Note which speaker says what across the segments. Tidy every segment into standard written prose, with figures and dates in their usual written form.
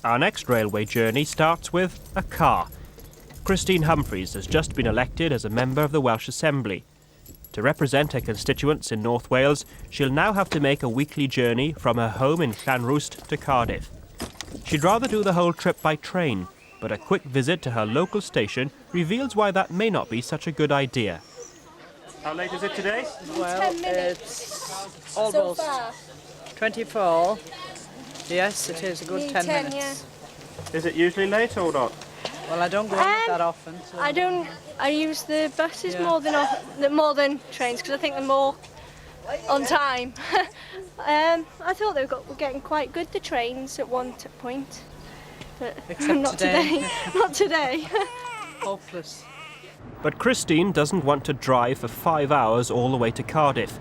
Speaker 1: Our next railway journey starts with a car. Christine Humphries has just been elected as a member of the Welsh Assembly. To represent her constituents in North Wales, she'll now have to make a weekly journey from her home in Llanrwst to Cardiff. She'd rather do the whole trip by train, but a quick visit to her local station reveals why that may not be such a good idea. How late is it today?
Speaker 2: Well,
Speaker 3: 10 minutes.
Speaker 2: it's almost
Speaker 3: So far.
Speaker 2: 24. Yes, it is a good 10 minutes.
Speaker 3: Yeah.
Speaker 1: Is it usually late or not?
Speaker 2: Well, I don't go on it that often. So.
Speaker 3: I use the buses more than trains because I think they're more on time. I thought they were getting quite good, the trains, at one point. But
Speaker 2: Except
Speaker 3: not
Speaker 2: today.
Speaker 3: Not today.
Speaker 2: Hopeless.
Speaker 1: But Christine doesn't want to drive for 5 hours all the way to Cardiff.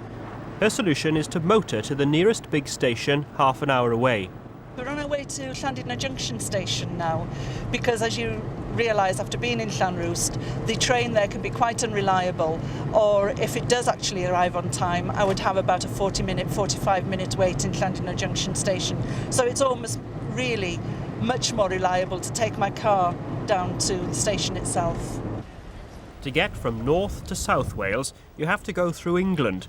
Speaker 1: Her solution is to motor to the nearest big station half an hour away.
Speaker 4: We're on our way to Llandudno Junction station now because, as you realise after being in Llanrwst, the train there can be quite unreliable, or if it does actually arrive on time, I would have about a 45-minute wait in Llandudno Junction station. So it's almost really much more reliable to take my car down to the station itself.
Speaker 1: To get from North to South Wales, you have to go through England.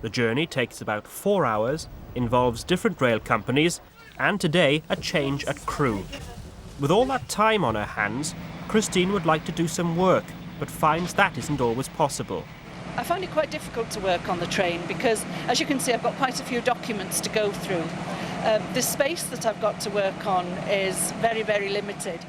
Speaker 1: The journey takes about 4 hours, involves different rail companies, and today a change at crew. With all that time on her hands, Christine would like to do some work, but finds that isn't always possible.
Speaker 4: I find it quite difficult to work on the train because, as you can see, I've got quite a few documents to go through. The space that I've got to work on is very, very limited.